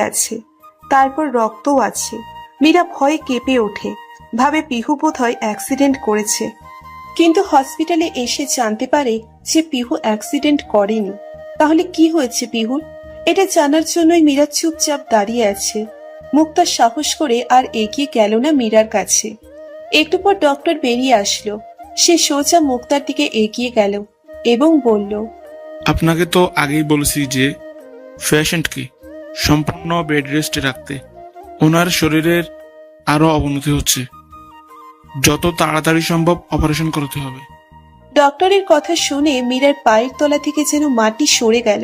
আছে, তারপর রক্তও আছে। মীরা ভয়ে কেঁপে ওঠে, ভাবে পিহু বোধহয় অ্যাক্সিডেন্ট করেছে। কিন্তু হসপিটালে এসে জানতে পারে যে পিহু অ্যাক্সিডেন্ট করেনি। তাহলে কি হয়েছে পিহুর? এটা জানার জন্যই মীরা চুপচাপ দাঁড়িয়ে আছে। মুক্তা সাহস করে আর এগিয়ে গেল না মীরার কাছে। একটু পর ডক্টর বেরিয়ে আসলো। সে সোজা মুক্তার দিকে এগিয়ে গেল এবং বলল, আপনাকে তো আগেই বলেছি যে পেশেন্টকে সম্পূর্ণ বেড রেস্টে রাখতে। ওনার শরীরের আরো অবনতি হচ্ছে, যত তাড়াতাড়ি সম্ভব অপারেশন করতে হবে। ডক্টরের কথা শুনে মীরার পায়ের তলা থেকে যেন মাটি সরে গেল।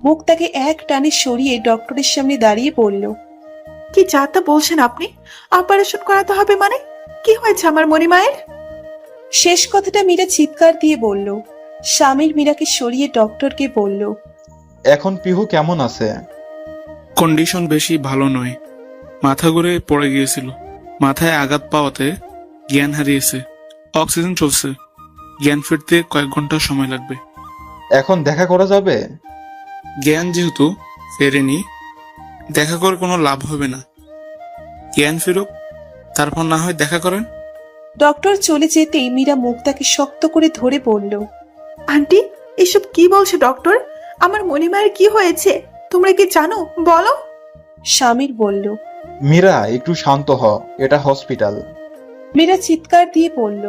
মুক্তাকে এক টানে সরিয়ে ডক্টরের সামনে দাঁড়িয়ে বলল, কি যাতা বলছেন আপনি? অপারেশন করাতে হবে মানে? কি হয়েছে আমার মণিমায়ের? শেষ কথাটা মীরা চিৎকার দিয়ে বলল। স্বামীর মীরাকে সরিয়ে ডক্টরকে বলল, এখন পিহু কেমন আছে? কন্ডিশন বেশি ভালো নয়, মাথা ঘুরে পড়ে গিয়েছিল, মাথায় আঘাত পাওয়াতে জ্ঞান হারিয়েছে। অক্সিজেন চলছে, জ্ঞান ফিরতে কয়েক ঘন্টা সময় লাগবে। এখন দেখা করা যাবে? জ্ঞান যেহেতু ফেরেনি, দেখা করে কোনো লাভ হবে না। জ্ঞান ফিরুক, তারপর না হয় দেখা করেন। ডক্টর চলে যেতেই মীরা মুক্তাকে শক্ত করে ধরে বলল, আন্টি, এসব কি বলছে ডক্টর? আমার মণিমায়ের কি হয়েছে তোমরা কি জানো? বলো। স্বামীর বলল। মীরা, একটু শান্ত হ, এটা হসপিটাল। মীরা চিৎকার দিয়ে বলল,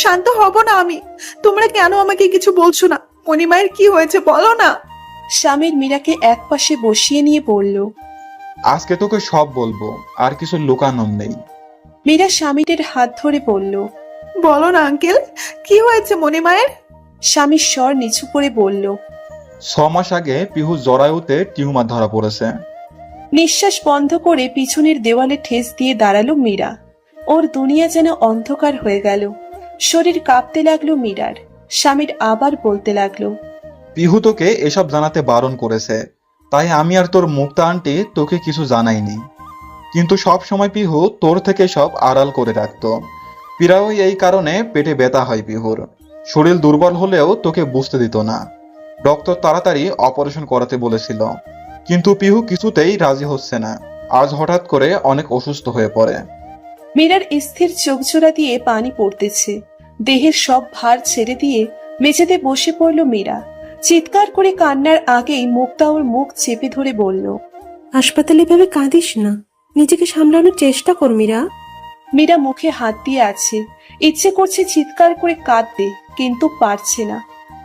শান্ত হব না আমি। তোমরা কেন আমাকে কিছু বলছো না? মণিমায়ের কি হয়েছে বলো না। স্বামীর মীরাকে এক পাশে বসিয়ে নিয়ে বলল। আজকে তোকে সব বলবো, আর কিছু লুকানোর নেই। মীরা স্বামীর হাত ধরে বলল, বলো না আঙ্কেল, কি হয়েছে মণিমায়ের? স্বামীর স্বর নিচু করে বলল। 6 মাস আগে পিহু জরায়ুতে টিউমার ধরা পড়েছে। নিঃশ্বাস বন্ধ করে পিছনের দেওয়ালে ঠেস দিয়ে দাঁড়ালো মীরা। ওর দুনিয়া যেন অন্ধকার হয়ে গেল। শরীর কাঁপতে লাগলো মীরার। স্বামীর আবার বলতে লাগলো, পিহু তোকে এসব জানাতে বারণ করেছে, তাই আমি আর তোর মুক্তা আন্টি তোকে কিছু জানাইনি। কিন্তু সব সময় পিহু তোর থেকে সব আড়াল করে রাখতো। প্রায়ই এই কারণে পেটে ব্যথা হয় পিহুর। শরীর দুর্বল হলেও তোকে বুঝতে দিত না। ডক্টর তাড়াতাড়ি অপারেশন করাতে বলেছিল, কিন্তু পিহু কিছুতেই রাজি হচ্ছে না। আজ হঠাৎ করে অনেক অসুস্থ হয়ে পড়ে। মীরার স্থির চোখজোড়া দিয়ে পানি পড়তেছে। দেহের সব ভার ছেড়ে দিয়ে মেঝেতে বসে পড়ল মীরা। চিৎকার করে কান্নার আগেই মুক্তা ওর মুখ চেপে ধরে বলল, হাসপাতালে এভাবে কাঁদিস না, নিজেকে সামলানোর চেষ্টা কর মীরা। মীরা মুখে হাত দিয়ে আছে। ইচ্ছে করছে চিৎকার করে কাঁদতে, কিন্তু পারছে না।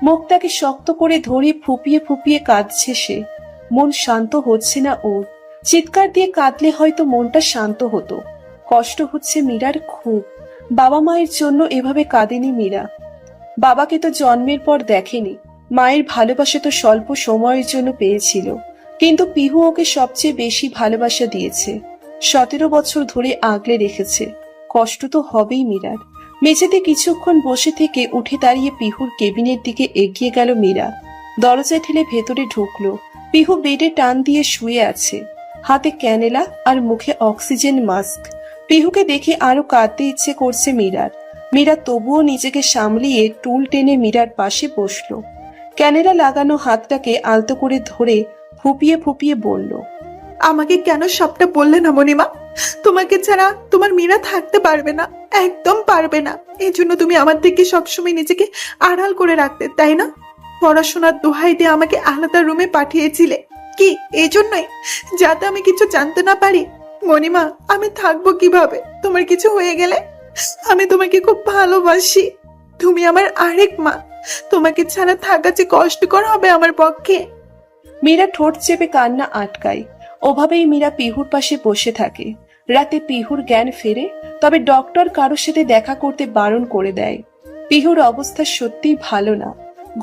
মুক্তাকে শক্ত করে ধরে ফুপিয়ে ফুপিয়ে কাঁদছে সে। মন শান্ত হচ্ছে না ওর। চিৎকার দিয়ে কাঁদলে হয়তো মনটা শান্ত হতো। কষ্ট হচ্ছে মীরার খুব। বাবা মায়ের জন্য এভাবে কাঁদেনি মীরা। বাবাকে তো জন্মের পর দেখেনি। মায়ের ভালোবাসা তো স্বল্প সময়ের জন্য পেয়েছিল, কিন্তু পিহু ওকে সবচেয়ে বেশি ভালোবাসা দিয়েছে। 17 বছর ধরে আগলে রেখেছে। কষ্ট তো হবেই মীরার। মেঝেতে কিছুক্ষণ বসে থেকে উঠে দাঁড়িয়ে পিহুর কেবিনের দিকে এগিয়ে গেল মীরা। দরজা ঠেলে ভেতরে ঢুকলো। পিহু বেডে টান দিয়ে শুয়ে আছে, হাতে ক্যানেলা আর মুখে অক্সিজেন মাস্ক। পিহুকে দেখে আরো কাঁদতে ইচ্ছে করছে মীরার। মীরা তবুও নিজেকে সামলিয়ে টুল টেনে মীরার পাশে বসলো। ক্যানেলা লাগানো হাতটাকে আলতো করে ধরে ফুপিয়ে ফুপিয়ে বলল, আমাকে কেন সবটা বললে না মণিমা? তোমাকে ছাড়া তোমার মীরা থাকতে পারবে না, একদম পারবে না। এই জন্য তুমি আমার থেকে সবসময় নিজেকে আড়াল করে রাখতে, তাই না? পড়াশোনার দোহাই দিয়ে আমাকে আলাদা রুমে পাঠিয়েছিলে কি এই জন্যই, যাতে আমি কিছু জানতে না পারি? মণিমা, আমি থাকবো কিভাবে তোমার কিছু হয়ে গেলে? আমি তোমাকে খুব ভালোবাসি। তুমি আমার আরেক মা। তোমাকে ছাড়া থাকা যে কষ্টকর হবে আমার পক্ষে। মীরা ঠোঁট চেপে কান্না আটকায়। ওভাবেই মীরা পিহুর পাশে বসে থাকে। রাতে পিহুর জ্ঞান ফেরে, তবে ডক্টর কারোর সাথে দেখা করতে বারণ করে দেয়। পিহুর অবস্থা সত্যিই ভালো না।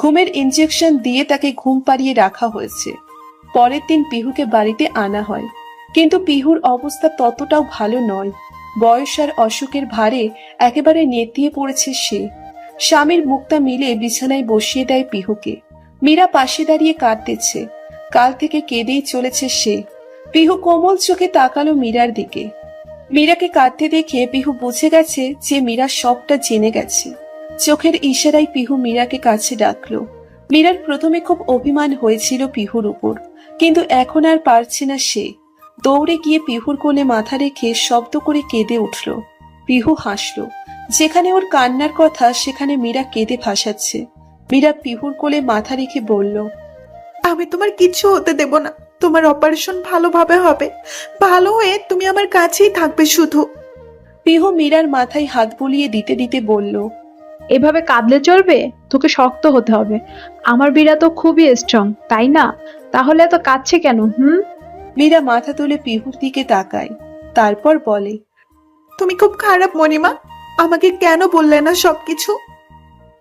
ঘুমের ইনজেকশন দিয়ে তাকে ঘুম পাড়িয়ে রাখা হয়েছে। পরের দিন পিহুকে বাড়িতে আনা হয়, কিন্তু পিহুর অবস্থা ততটাও ভালো নয়। বয়স আর অসুখের ভারে একেবারে নেতিয়ে পড়েছে সে। স্বামীর মুক্তা মিলে বিছানায় বসিয়ে দেয় পিহুকে। মীরা পাশে দাঁড়িয়ে কাঁদতেছে। কাল থেকে কেঁদেই চলেছে সে। পিহু কোমল চোখে তাকালো মীরার দিকে। মীরাকে কাঁদতে দেখে পিহু বুঝে গেছে যে মীরা সবটা জেনে গেছে। চোখের ইশারায় পিহু মীরাকে কাছে ডাকলো। মীরার প্রথমে খুব অভিমান হয়েছিল পিহুর উপর, কিন্তু এখন আর পারছে না সে। দৌড়ে গিয়ে পিহুর কোলে মাথা রেখে শব্দ করে কেঁদে উঠল। পিহু হাসল। যেখানে ওর কান্নার কথা সেখানে মীরা কেঁদে ভাসাচ্ছে। মীরা পিহুর কোলে মাথা রেখে বলল, আমি তোমার কিছু হতে দেব না। তোমার অপারেশন ভালোভাবে হবে, ভালো হয়ে তুমি আমার কাছেই থাকবে শুধু। পিহু মীরার মাথায় হাত বুলিয়ে দিতে দিতে বলল, এভাবে কাঁদলে চলবে? তোকে শক্ত হতে হবে। আমার বিড়া তো খুবই স্ট্রং, তাই না? তাহলে এত কাঁদছে কেন? মীরা মাথা তুলে পিহুর দিকে তাকায়, তারপর বলে, তুমি খুব খারাপ মণিমা, আমাকে কেন বললে না সবকিছু?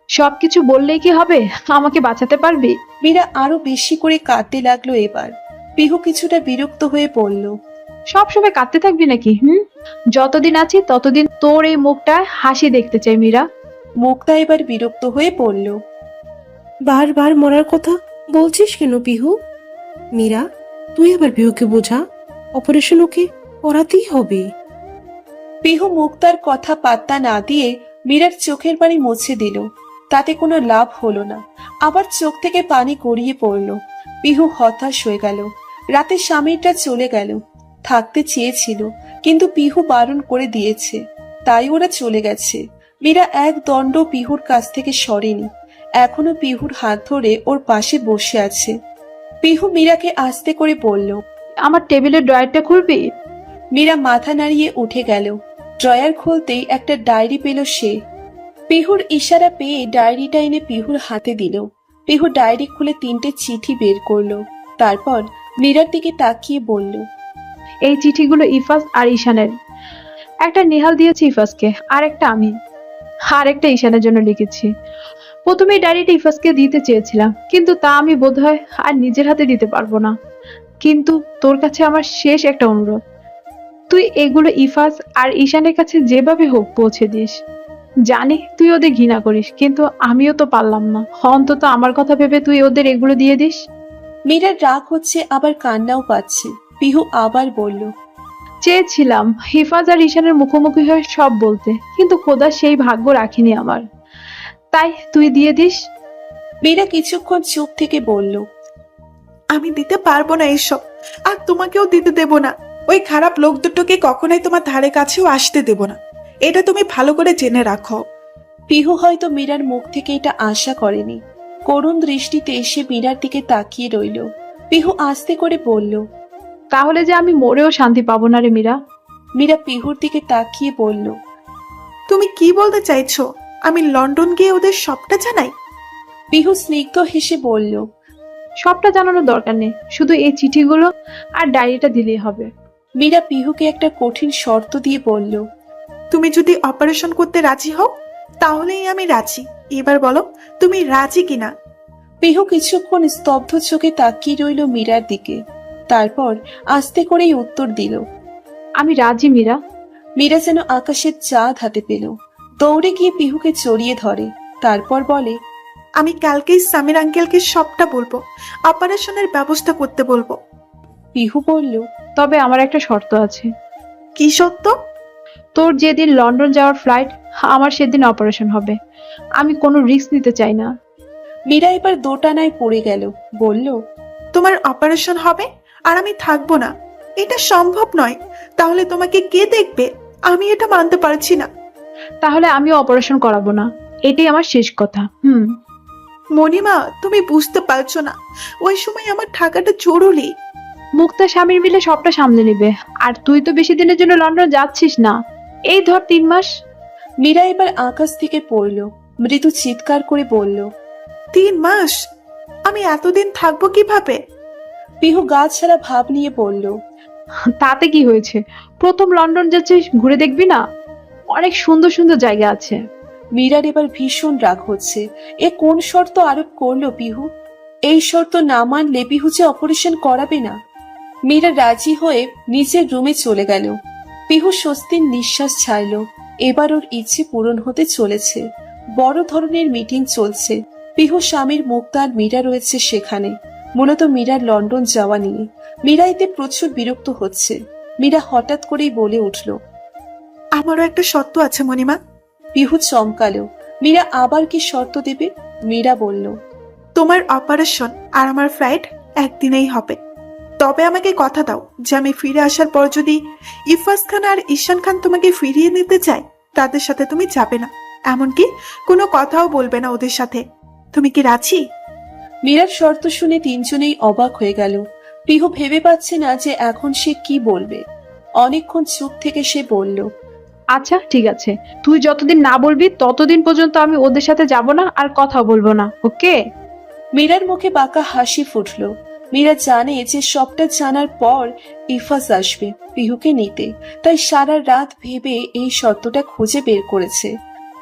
সবকিছু বললেই কি হবে? আমাকে বাঁচাতে পারবি? মীরা আরো বেশি করে কাঁদতে লাগলো এবার। পিহু কিছুটা বিরক্ত হয়ে পড়ল। সবসময় কাঁদতে থাকবি নাকি? যতদিন আছি ততদিন তোর এই মুখটায় হাসি দেখতে চাই মীরা। মুক্তা এবার বিরক্ত হয়ে পড়ল। বারবার মরার কথা বলছিস কেন পিহু? মীরা, তুই আবার পিহুকে বোঝা, অপারেশন ওকে করাতেই হবে। পিহু মুক্তার কথা পাত্তা না দিয়ে মীরার চোখের পানি মুছে দিল। তাতে কোনো লাভ হলো না, আবার চোখ থেকে পানি গড়িয়ে পড়ল। পিহু হতাশ হয়ে গেল। রাতে স্বামীরটা চলে গেল। থাকতে চেয়েছিল, কিন্তু পিহু বারণ করে দিয়েছে, তাই ওরা চলে গেছে। মীরা এক দণ্ড পিহুর কাছ থেকে সরেনি। এখনো পিহুর হাত ধরে ওর পাশে বসে আছে। পিহু মীরাকে আস্তে করে বলল, আমার টেবিলের ড্রয়ারটা খুলবি? মীরা মাথা নাড়িয়ে উঠে গেল। ড্রয়ার খুলতেই একটা ডায়েরি পেল সে। পিহুর ইশারা পেয়ে ডায়েরিটা এনে পিহুর হাতে দিল। পিহু ডায়েরি খুলে 3টে চিঠি বের করলো। তারপর মীরার দিকে তাকিয়ে বলল, এই চিঠিগুলো ইফাস আর ঈশানের। একটা নেহাল দিয়েছি ইফাসকে, আর একটা আমি, আর একটা ঈশানের জন্য লিখেছি। প্রথমে এই ডায়েরিটা ইফাসকে দিতে চেয়েছিলাম, কিন্তু তা আমি বোধহয় আর নিজের হাতে দিতে পারবো না। কিন্তু তোর কাছে আমার শেষ একটা অনুরোধ, তুই এগুলো ইফাস আর ঈশানের কাছে যেভাবে হোক পৌঁছে দিস। জানি তুই ওদের ঘৃণা করিস, কিন্তু আমিও তো পারলাম না। অন্তত আমার কথা ভেবে তুই ওদের এগুলো দিয়ে দিস। মীরার রাগ হচ্ছে, আবার কান্নাও পাচ্ছে। পিহু আবার বলল, চেয়েছিলাম হিফাজ আর ঈশানের মুখোমুখি হয়ে সব বলতে, কিন্তু খোদা সেই ভাগ্য রাখিনি আমার। তাই তুই দিয়ে দিস। মীরা কিছুক্ষণ চুপ থেকে বলল, আমি দিতে পারবো না এসব, আর তোমাকেও দিতে দেব না। ওই খারাপ লোক দুটোকে কখনোই তোমার ধারে কাছেও আসতে দেব না, এটা তুমি ভালো করে জেনে রাখো। পিহু হয়তো মীরার মুখ থেকে এটা আশা করেনি। করুণ দৃষ্টিতে এসে মীরার দিকে তাকিয়ে রইল। পিহু আস্তে করে বলল, তাহলে যে আমি মরেও শান্তি পাবো না রে মীরা। মীরা পিহুর দিকে তাকিয়ে বলল, তুমি কি বলতে চাইছো? আমি লন্ডন গিয়ে ওদের সবটা জানাই? পিহু স্নিগ্ধ হেসে বলল, সবটা জানানোর দরকার নেই, শুধু এই চিঠিগুলো আর ডায়েরিটা দিলেই হবে। মীরা পিহুকে একটা কঠিন শর্ত দিয়ে বলল, তুমি যদি অপারেশন করতে রাজি হও তাহলেই আমি রাজি। এবার বলো তুমি রাজি কিনা? পিহু কিছুক্ষণ স্তব্ধ চোখে তাকিয়ে রইল মীরার দিকে। তারপর আস্তে করেই উত্তর দিল। আমি রাজি মীরা। মীরা যেন আকাশের চাঁদ হাতে পেল। দৌড়ে গিয়ে পিহুকে জড়িয়ে ধরে। তারপর বলে, আমি কালকেই সামির আঙ্কেলকে সবটা বলবো, অপারেশনের ব্যবস্থা করতে বলবো। পিহু বলল, তবে আমার একটা শর্ত আছে। কি সত্য? তোর যেদিন লন্ডন যাওয়ার ফ্লাইট, আমার সেদিন অপারেশন হবে। আমি কোনো রিস্ক নিতে চাই না। মীরা এবার দোটানায় পড়ে গেল। বলল, তোমার অপারেশন হবে আর আমি থাকবো না? এটা সম্ভব নয়। তাহলে তোমাকে কে দেখবে? আমি এটা মানতে পারছি না। তাহলে আমিও অপারেশন করাবো না, এটাই আমার শেষ কথা। মণিমা, তুমি বুঝতে পারছো না, ওই সময় আমার থাকাটা জরুরি। মুক্তা স্বামীর মিলে সবটা সামলে নেবে। আর তুই তো বেশি দিনের জন্য লন্ডন যাচ্ছিস না, এই ধর 3 মাস। মীরা এবার আকাশ থেকে পড়ল। মৃদু চিৎকার করে বলল, 3 মাস? আমি এতদিন থাকবো কিভাবে? পিহু গা ছাড়া ভাব নিয়ে বলল, তাতে কি হয়েছে? প্রথম লন্ডন যাচ্ছিস, ঘুরে দেখবি না? অনেক সুন্দর সুন্দর জায়গা আছে। মীরার এবার ভীষণ রাগ হচ্ছে। এ কোন শর্ত আরোপ করলো পিহু? এই শর্ত না মানলে পিহু যে অপারেশন করাবে না। মীরা রাজি হয়ে নিজের রুমে চলে গেল। পিহু স্বস্তির নিঃশ্বাস ছাড়ল। এবার ওর ইচ্ছে পূরণ হতে চলেছে। বড় ধরনের মিটিং চলছে। পিহু স্বামীর মুক্তা আর মীরা রয়েছে সেখানে। মূলত মীরার লন্ডন যাওয়া নিয়ে। মীরা এতে প্রচুর বিরক্ত হচ্ছে। মীরা হঠাৎ করেই বলে উঠল, আমারও একটা শর্ত আছে মণিমা। পিহু চমকালো। মীরা আবার কি শর্ত দেবে? মীরা বলল, তোমার অপারেশন আর আমার ফ্লাইট একদিনেই হবে। তবে আমাকে কথা দাও যে আমি ফিরে আসার পর যদি ইফাজ খান আর ঈশান খান তোমাকে ফিরিয়ে নিতে চায়, তাদের সাথে তুমি যাবে না, এমনকি কোনো কথাও বলবে না ওদের সাথে। তুমি কি রাজি? মীরার শর্ত শুনে তিনজনেই অবাক হয়ে গেল। পিহু ভেবে পাচ্ছে না যে এখন সে কি বলবে। অনেকক্ষণ চুপ থেকে সে বলল, আচ্ছা ঠিক আছে, তুই যতদিন না বলবি ততদিন পর্যন্ত আমি ওদের সাথে যাব না আর কথা বলবো না, ওকে? মীরার মুখে বাঁকা হাসি ফুটল। মীরা জানে যে সবটা জানার পর ইফাজ আসবে পিহুকে নিতে, তাই সারা রাত ভেবে এই শর্তটা খুঁজে বের করেছে।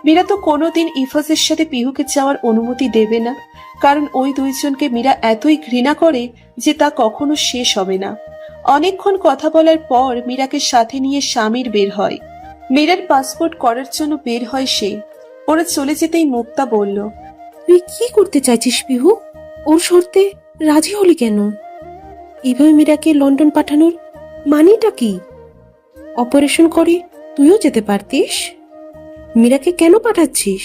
মীরা তো কোনোদিন ইফাজের সাথে পিহুকে যাওয়ার অনুমতি দেবে না, কারণ ওই দুইজনকে মীরা এতই ঘৃণা করে যে তা কখনো শেষ হবে না। অনেকক্ষণ কথা বলার পর মীরাকে সাথে নিয়ে স্বামীর বের হয়। মীরার পাসপোর্ট করার জন্য বের হয় সে। ওরা চলে যেতেই মুক্তা বলল, তুই কি করতে চাইছিস পিহু? ওর শর্তে রাজি হলি কেন? এভাবে মীরাকে লন্ডন পাঠানোর মানেটা কি? অপারেশন করে তুইও যেতে পারতিস। মীরাকে কেন পাঠাচ্ছিস?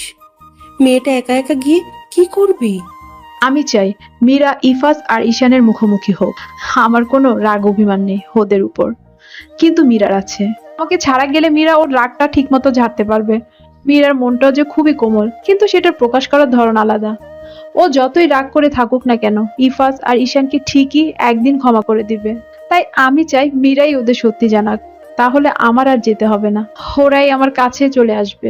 মেয়েটা একা একা গিয়ে কি করবি? আমি চাই মীরা ইফাজ আর ঈশানের মুখোমুখি হোক। আমার কোনো রাগ অভিমান নেই ওদের উপর, কিন্তু মীরার আছে। আমাকে ছাড়া গেলে মীরা ওর রাগটা ঠিক মতো ঝাড়তে পারবে। মীরার মনটাও যে খুবই কোমল, কিন্তু সেটা প্রকাশ করার ধরন আলাদা। ও যতই রাগ করে থাকুক না কেন, ইফাজ আর ঈশানকে ঠিকই একদিন ক্ষমা করে দিবে। তাই আমি চাই মীরাই ওদের সত্যি জানাক, তাহলে আমার আর যেতে হবে না, ওরাই আমার কাছে চলে আসবে।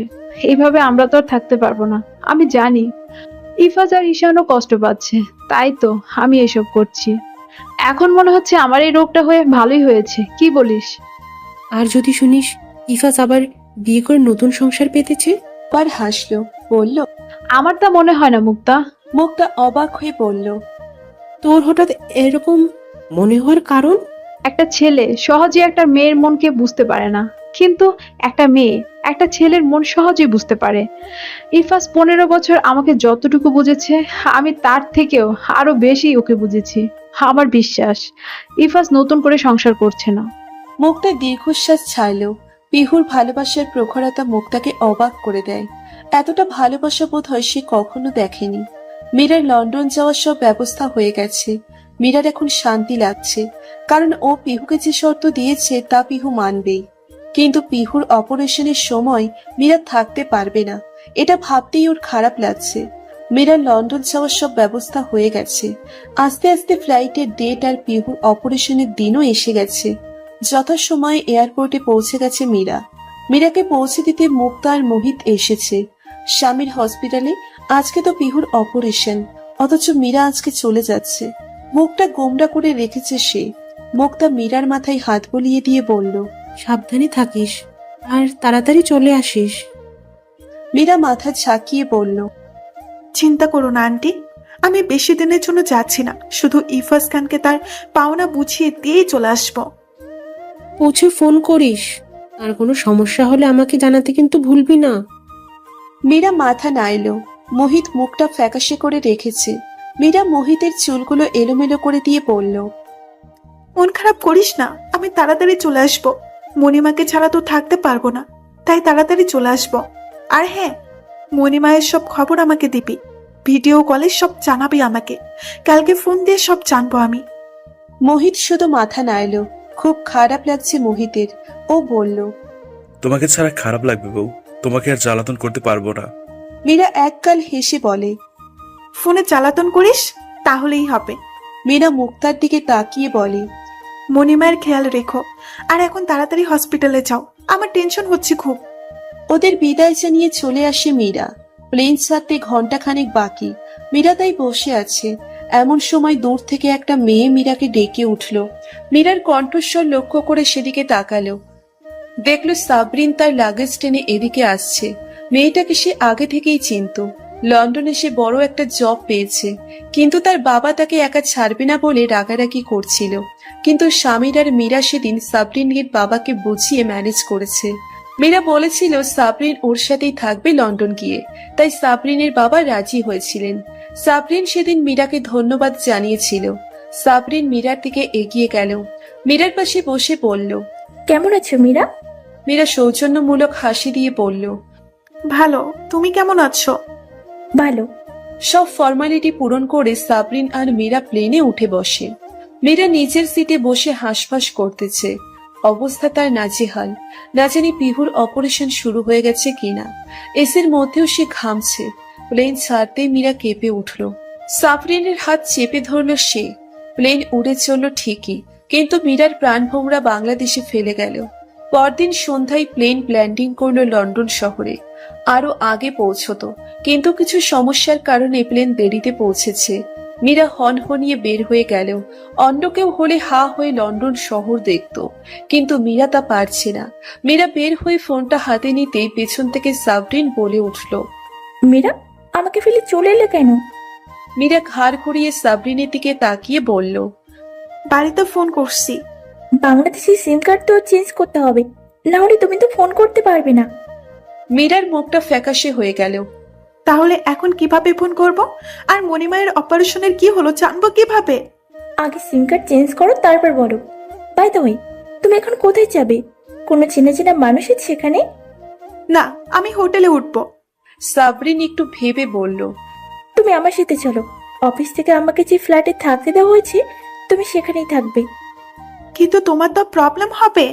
এইভাবে আমরা তো আর থাকতে পারবো না। আমি জানি ইফাজ আর ঈশানও কষ্ট পাচ্ছে, তাই তো আমি এসব করছি। এখন মনে হচ্ছে আমার এই রোগটা হয়ে ভালোই হয়েছে, কি বলিস? আর যদি শুনিস ইফাজ আবার বিয়ে করে নতুন সংসার পেতেছে? আবার হাসলো, বলল, আমার তা মনে হয় না মুক্তা। মুক্তা অবাক হয়ে বলল, তোর হঠাৎ এরকম মনে হওয়ার কারণ? একটা ছেলে সহজে একটা মেয়ের মনকে বুঝতে পারে না, কিন্তু একটা মেয়ে একটা ছেলের মন সহজেই বুঝতে পারে। ইফাজ 15 বছর আমাকে যতটুকু বুঝেছে, আমি তার থেকেও আরো বেশি ওকে বুঝেছি। আমার বিশ্বাস ইফাজ নতুন করে সংসার করছে না। মুক্তা দীর্ঘশ্বাস ছাড়ল। পিহুর ভালোবাসার প্রখরতা মুক্তাকে অবাক করে দেয়। এতটা ভালোবাসা বোধ হয় সে কখনো দেখেনি। মীরার লন্ডন যাওয়ার সব ব্যবস্থা হয়ে গেছে। মীরার এখন শান্তি লাগছে, কারণ ও পিহুকে যে শর্ত দিয়েছে তা পিহু মানবেই। কিন্তু পিহুর অপারেশনের সময় মীরা থাকতে পারবে না, এটা ভাবতেই ওর খারাপ লাগছে। মীরার লন্ডন যাওয়ার সব ব্যবস্থা হয়ে গেছে। আস্তে আস্তে ফ্লাইটের ডেট আর পিহুর অপারেশনের দিনও এসে গেছে। যথাসময়ে এয়ারপোর্টে পৌঁছে গেছে মীরা। মীরাকে পৌঁছে দিতে মুক্তা আর মোহিত এসেছে। স্বামীর হসপিটালে আজকে তো পিহুর অপারেশন, অথচ মীরা আজকে চলে যাচ্ছে। মুখটা গোমড়া করে রেখেছে সে। মুক্তা মীরার মাথায় হাত বুলিয়ে দিয়ে বলল, সাবধানে থাকিস আর তাড়াতাড়ি চলে আসিস। মীরা মাথা ঝাঁকিয়ে বলল, চিন্তা করো না আন্টি, আমি বেশি দিনের জন্য যাচ্ছি না, শুধু ইফাজ খানকে তার পাওনা বুঝিয়ে দিয়েই চলে আসবো। পৌঁছে ফোন করিস, আর কোনো সমস্যা হলে আমাকে জানাতে কিন্তু ভুলবি না। মীরা মাথা নাড়ল। মোহিত মুখটা ফ্যাকাশে করে রেখেছে। মীরা মোহিতের চুলগুলো এলোমেলো করে দিয়ে বলল, মন খারাপ করিস না, আমি তাড়াতাড়ি চলে আসবো। মণিমাকে ছাড়া তো থাকতে পারবো না, তাই তাড়াতাড়ি চলে আসবো। আর হ্যাঁ, মণিমায়ের সব খবর আমাকে দিবি, ভিডিও কলে সব জানাবি আমাকে। কালকে ফোন দিয়ে সব জানবো আমি। মোহিত শুধু মাথা নাড়ল। খুব খারাপ লাগছে মোহিতের। ও বলল, তোমাকে ছাড়া খারাপ লাগবে বউ, তোমাকে আর জ্বালাতন করতে পারবো না। মীরা একগাল হেসে বলে, ফোনে জ্বালাতন করিস তাহলেই হবে। মীরা মুক্তার দিকে তাকিয়ে বলে, মণিমায়ের খেয়াল রেখো, আর এখন তাড়াতাড়ি হসপিটালে যাও, আমার টেনশন হচ্ছে খুব। ওদের বিদায় জানিয়ে চলে আসে মীরা। প্লেন ছাড়তে ঘন্টাখানেক বাকি। মীরা তাই বসে আছে। এমন সময় দূর থেকে একটা মেয়ে মীরাকে ডেকে উঠল। মীরার কণ্ঠস্বর লক্ষ্য করে সেদিকে তাকালো। দেখলো সাবরিন তার লাগেজ টেনে এদিকে আসছে। মেয়েটাকে সে আগে থেকেই চিনত। লন্ডনে সে বড় একটা জব পেয়েছে, কিন্তু তার বাবা তাকে একা ছাড়বে না বলে রাগারাগি করছিল। কিন্তু স্বামীর আর মীরা সেদিন সাবরিনের বাবাকে বুঝিয়ে ম্যানেজ করেছে। মীরা বলেছিল সাবরিন ওর সাথেই থাকবে লন্ডন গিয়ে, তাই সাবরিনের বাবা রাজি হয়েছিলেন। সাবরিন সেদিন মীরাকে ধন্যবাদ জানিয়েছিল। সাবরিন মীরার দিকে এগিয়ে গেল। মীরার পাশে বসে বলল, কেমন আছো মীরা? মীরা সৌজন্যমূলক হাসি দিয়ে বলল, ভালো, তুমি কেমন আছো? ভালো। সব ফর্মালিটি পূরণ করে সাবরিন আর মীরা প্লেনে উঠে বসে। মীরা নিজের সিটে বসে হাঁসফাঁস করতেছে। অবস্থা তার নাজেহাল। না জানি পিহুর অপারেশন শুরু হয়ে গেছে কিনা। এসির মধ্যেও সে ঘামছে। প্লেন ছাড়তেই মীরা কেঁপে উঠল। সাফরিনের হাত চেপে ধরল সে। প্লেন উড়ে চলল ঠিকই, কিন্তু মীরার প্রাণভোমরা বাংলাদেশে ফেলে গেল। পরদিন সন্ধ্যায় প্লেন ল্যান্ডিং করল লন্ডন শহরে। আরো আগে পৌঁছতো, কিন্তু কিছু সমস্যার কারণে প্লেন দেরিতে পৌঁছেছে। মীরা হনহনিয়ে বের হয়ে গেল। অন্য কেউ হলে হা হয়ে লন্ডন শহর দেখত, কিন্তু মীরা তা পারছে না। মীরা বের হয়ে ফোনটা হাতে নিতেই পেছন থেকে সাবরিন বলে উঠল, মীরা, আমাকে ফেলে চলে এলে কেন? মীরা ঘাড় ঘুরিয়ে সাবরিনের দিকে তাকিয়ে বলল, বাড়িতে ফোন করছি। বাংলাদেশি সিম কার্ড তো চেঞ্জ করতে হবে, না হলে তুমি তো ফোন করতে পারবে না। মীরার মুখটা ফ্যাকাশে হয়ে গেল। তাহলে এখন কিভাবে ফোন করব? আর মণিমায়ের অপারেশনের কি হলো জানবো কিভাবে? আগে সিম কার্ড চেঞ্জ করো, তারপর বলো। বাই দ্য ওয়ে, তুমি এখন কোথায় যাবে? কোনো চেনা চেনা মানুষ আছে সেখানে? না, আমি হোটেলে উঠবো। সাবরিন একটু ভেবে বলল, তুমি আমার সাথে চলো। অফিস থেকে আমাকে যে ফ্ল্যাটে থাকতে দেওয়া হয়েছে, তুমি সেখানেই থাকবে। কিন্তু তোমার তো প্রবলেম হবে।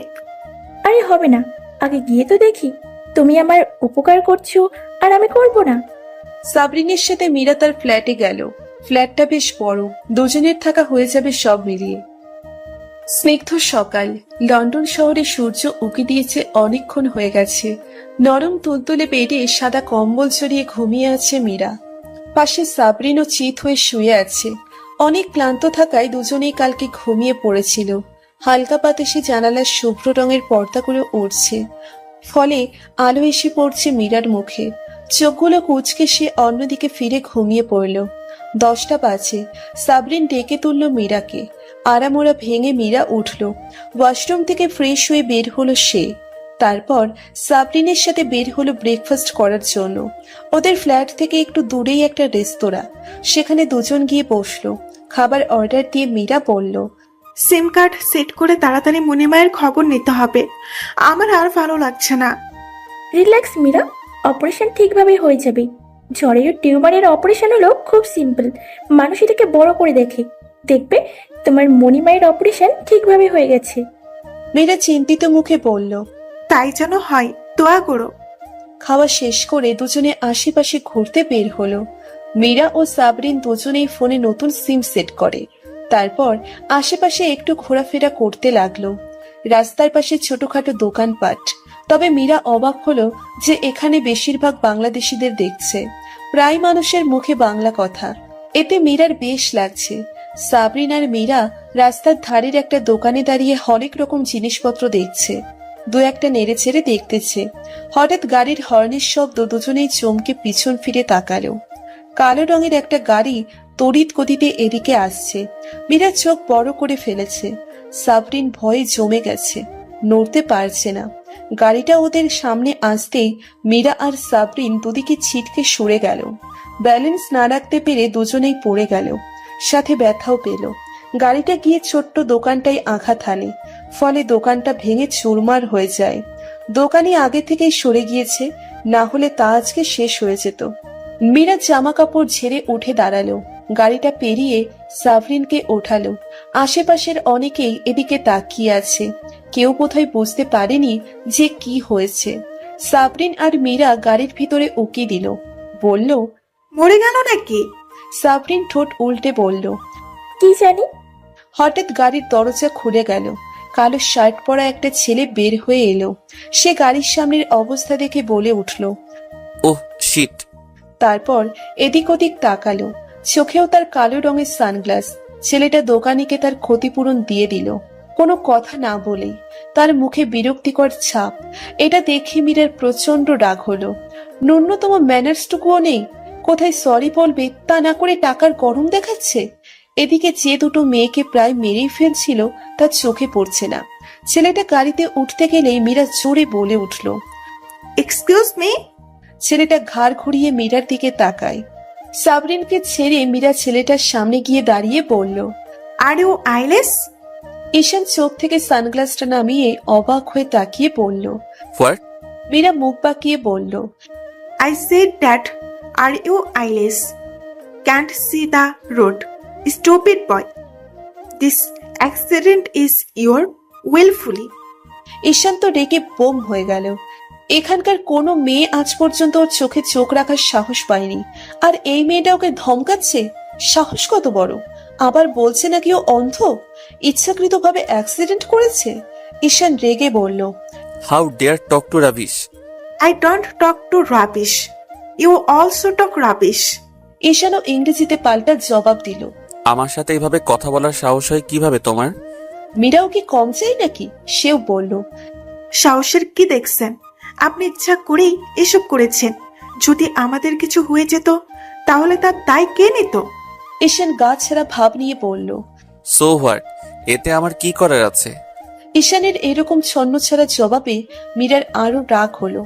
আরে হবে না, আগে গিয়ে তো দেখি। তুমি আমার উপকার করছো আর আমি করব না। সাবরিনের সাথে মীরা তার ফ্ল্যাটে গেল। ফ্ল্যাটটা বেশ বড়, দুজনের থাকা হয়ে যাবে সব মিলিয়ে। স্নিগ্ধ সকাল। লন্ডন শহরে সূর্য উঁকি দিয়েছে, অনেকক্ষণ হয়ে গেছে। নরম তুলতুলে বেডে সাদা কম্বল জড়িয়ে ঘুমিয়ে আছে মীরা। পাশে সাবরিনও চিত হয়ে শুয়ে আছে। অনেক ক্লান্ত থাকায় দুজনেই কালকে ঘুমিয়ে পড়েছিল। হালকা বাতাসে জানালার শুভ্র রঙের পর্দাগুলো উড়ছে, ফলে আলো এসে পড়ছে মীরার মুখে। চোখগুলো কুঁচকে সে অন্যদিকে ফিরে ঘুমিয়ে পড়ল। 10টা বাজে। সাবরিন ডেকে তুলল মীরাকে। আড়ামোড়া ভেঙে মীরা উঠল। ওয়াশরুম থেকে ফ্রেশ হয়ে বের হলো সে। তারপর সাবরিনের সাথে বের হলো ব্রেকফাস্ট করার জন্য। ওদের ফ্ল্যাট থেকে একটু দূরেই একটা রেস্তোরাঁ, সেখানে দুজন গিয়ে বসলো। খাবার অর্ডার দিয়ে মীরা বলল, সিম কার্ড সেট করে তাড়াতাড়ি মণিমায়ের খবর নিতে হবে। আমার আর ভালো লাগছে না। রিল্যাক্স মীরা, অপারেশন ঠিকভাবে হয়ে যাবে। জ্বরের টিউমারের অপারেশন হলো খুব সিম্পল, মানুষ এটাকে বড় করে দেখে। দেখবে তোমার মণিমায়ের অপারেশন ঠিকভাবে হয়ে গেছে। মীরা চিন্তিত মুখে বলল, তাই যেন হয়, দোয়া করো। খাওয়া শেষ করে দুজনে আশেপাশে ঘুরতে বের হলো। মীরা ও সাবরিন দুজনেই ফোনে নতুন সিম সেট করে। তারপর আশেপাশে একটু ঘোরাফেরা করতে লাগলো। রাস্তার পাশে ছোটখাটো দোকানপাট। তবে মীরা অবাক হলো যে এখানে বেশিরভাগ বাংলাদেশিদের দেখছে। প্রায় মানুষের মুখে বাংলা কথা। এতে মীরার বেশ লাগছে। সাবরিন আর মীরা রাস্তার ধারের একটা দোকানে দাঁড়িয়ে হরেক রকম জিনিসপত্র দেখছে। দু একটা নেড়ে ছেড়ে দেখতেছে। হঠাৎ গাড়ির হর্নের শব্দ দুজনেই চমকে পিছন ফিরে তাকালো। কালো রঙের একটা গাড়ি তড়িৎ গতিতে এদিকে আসছে। মীরা চোখ বড় করে ফেলেছে। সাবরিন ভয়ে জমে গেছে, নড়তে পারছে না। গাড়িটা ওদের সামনে আসতেই মীরা আর সাবরিন দুদিকে ছিটকে সরে গেল। ব্যালেন্স না রাখতে পেরে দুজনেই পড়ে গেল, সাথে ব্যথাও পেল। গাড়িটা গিয়ে ছোট্ট দোকানটায় আঘাত হানে, ফলে দোকানটা ভেঙে চুরমার হয়ে যায়। দোকানি আগে থেকেই সরে গিয়েছে, না হলে তা আজকে শেষ হয়ে যেত। মীরা জামা কাপড় ঝেড়ে উঠে দাঁড়ালো। গাড়িটা পেরিয়ে সাবরিনকে ওঠালো। আশেপাশের অনেকেই এদিকে তাকিয়ে আছে। কেউ বোধহয় বুঝতে পারেনি যে কি হয়েছে। সাবরিন আর মীরা গাড়ির ভিতরে উকি দিল। বলল, মরে গেল নাকি? সাবরিন ঠোঁট উল্টে বলল, কি জানি। হঠাৎ গাড়ির দরজা খুলে গেল। কালো শার্ট পরা একটা ছেলে বের হয়ে এলো। সে গাড়ির সামনের অবস্থা দেখে বলে উঠল। Oh shit. তারপর এদিক ওদিক তাকালো। চোখেও তার কালো রঙের সানগ্লাস। ছেলেটা দোকানিকে তার ক্ষতিপূরণ দিয়ে দিল, কোনো কথা না বলেই। তার মুখে বিরক্তিকর ছাপ। এটা দেখে মীরার প্রচন্ড রাগ হলো। ন্যূনতম ম্যানার্সটুকুও নেই। কোথায় সরি বলবে তা না করে টাকার গরম দেখাচ্ছে। এদিকে যে দুটো মেয়েকে প্রায় মেরেই ফেলছিল তা চোখে পড়ছে না। ছেলেটা গাড়িতে উঠতে গেলেই মীরা জোরে বলে উঠল, এক্সকিউজ মি। ছেলেটা ঘাড় ঘুরিয়ে মীরার দিকে তাকায়। সাবরিনকে ছেড়ে মীরা ছেলেটার সামনে গিয়ে দাঁড়িয়ে বলল, আর ইউ আইলেস? ঈশান চোখ থেকে সানগ্লাসটা নামিয়ে অবাক হয়ে তাকিয়ে বলল। হোয়াট? মীরা মুখ বাঁকিয়ে বলল, I said that. Are you eyeless? Can't see the road. Stupid boy. This accident is your wilfully. Ishan তো রেগে বোম হয়ে গেল। এখানকার কোনো মেয়ে আজ পর্যন্ত ওর চোখে চোখ রাখার সাহস পায়নি, আর এই মেয়েটা ওকে ধমকাচ্ছে। সাহস কত বড়! আবার বলছে নাকি ও অন্ধ, ইচ্ছাকৃতভাবে অ্যাক্সিডেন্ট করেছে। ঈশান রেগে বলল, how dare talk to rubbish. I don't talk to rubbish, you also talk rubbish. ঈশানও ইংরেজিতে পাল্টা জবাব দিল। আমার সাথে এভাবে কথা বলার সাহস হয় কিভাবে তোমার? মীরাও কি কম চাই নাকি? সেও বলল, সাহসের কি দেখছেন? আপনি ইচ্ছা করেই এসব করেছেন। যদি আমাদের কিছু হয়ে যেত তাহলে তার দায় কে নিত? ঈশান গা ছেড়া ভাব নিয়ে বলল। সো হোয়াট, এতে আমার কি করার আছে? ঈশানের এরকম ছন্নছাড়া জবাবে মীরার আরো রাগ হলো।